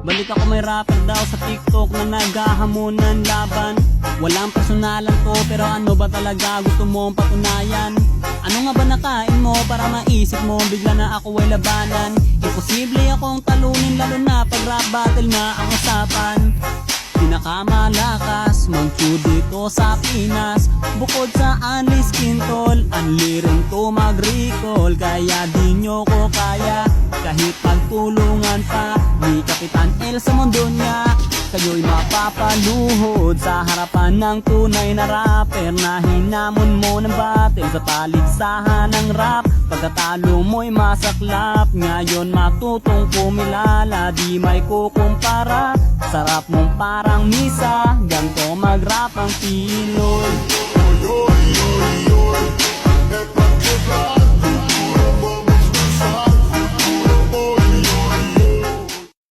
Balik ako may rapper daw sa TikTok na naghahamon ng laban. Walang personalan to pero ano ba talaga gusto mong patunayan? Ano nga ba nakain mo para maisip mo bigla na ako ay labanan? Imposible akong talunin lalo na pag rap battle na ang usapan. Pinakamalakas mag-chew dito sa Pinas. Bukod sa unli skin tol, unli rin to mag-recall. Kaya di nyo ko kaya kahit pagtulungan pa. Di Kapitan El sa mundo niya, kayo'y mapapaluhod sa harapan ng tunay na rapper na hinamon mo ng battle sa paligsahan ng rap. Pagkatalo mo'y masaklap, ngayon matutong kumilala, di may kukumpara. Sarap mong parang misa, ganto mag-rap ang Pinoy. Oy, oy, oy, oy,